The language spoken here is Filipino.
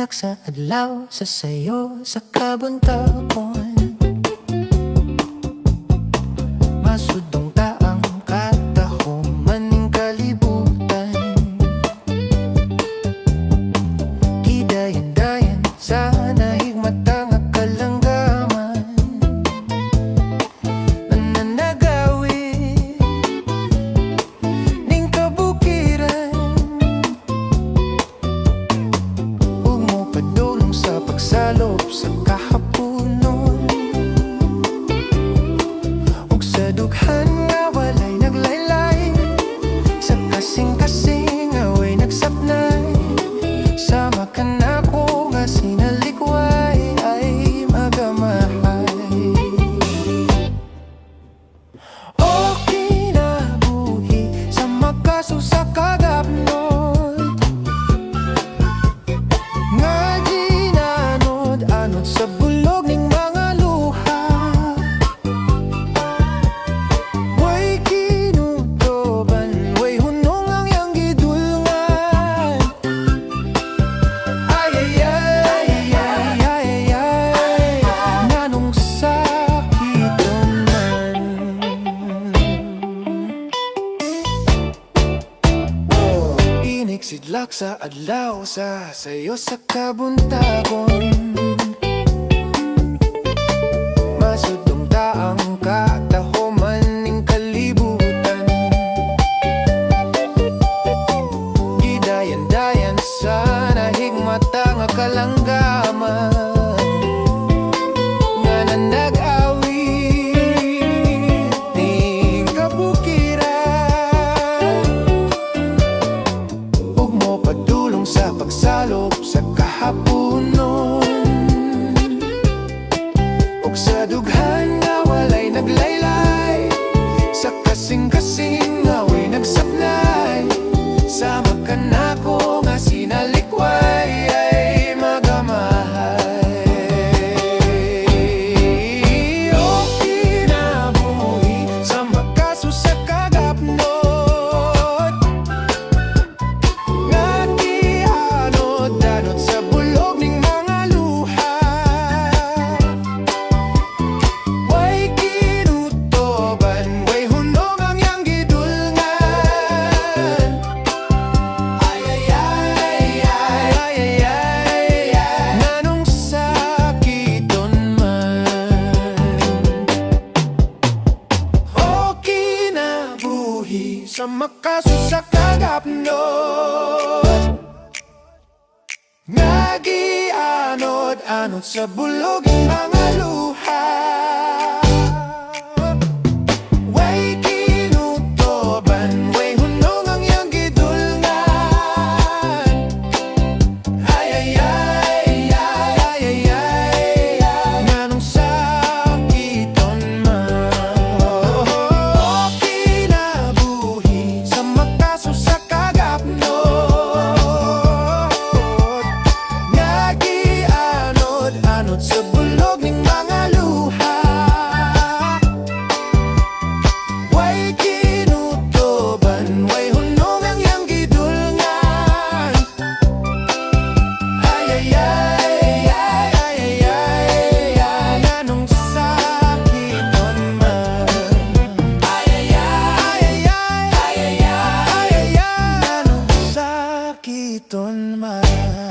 Inigsidlak sa adlaw sa sayo sa kabuntagon. Masudong taang katahuman ning kalibutan. Kidayan-dayan sa nahigmata nga kalanggaman. Mananagawi ning kabukiran. Ug mo padulong sa pagsalop sa kahapunon. Ug sa dughan nga walay naglaylay, sa kasing-kasing nga way nagsapnay. Sama ka nako nga sinalikway ay magamahay. O kinabuhi sa makaso sa kagapnot, nga ginanod-anod sa bulog ning mga luha. Way kinutoban, way hunong ang iyang gidulngan. Ay ay ay ay ay ay, nanong sakiton man. Inigsidlak sa adlaw sa sayo sa kabuntagon. Masudong taang katahuman ning kalibutan. Gidayan-dayan sa nahigmata nga kalanggaman. Nga nanag-awi ning kabukiran. Ug mo padulong sa pagsalop sa kahapunon. Ug sa dughan nga walay naglaylay, sa kasing-kasing nga way nagsapnay. Sama ka nako nga sinalikway ay magamahay. O kinabuhi sa makaso sa kagapnot, nga gianod-anod sa bulog ning mga luha. Way kinutoban, way hunong ang iyang gidulngan. Ay ay ay ay ay ay ay, nanong sakiton man. O kinabuhi sa makaso sa kagapnot, nga gianod-anod sa bulog ing mga luha. Way kinutoban, way hunong ang iyang gidulngan. Ay ay ay ay ay ay ay, nanong sakiton man. O kinabuhi sa makaso sa kagapnot, nga gianod-anod sa bulog ning mga luha. Way kinutoban, way hunong ang iyang gidulngan. Ay ay ay ay ay ay ay, nanong sakiton man. Ay ay ay ay ay ay ay ay, nanong sakiton man.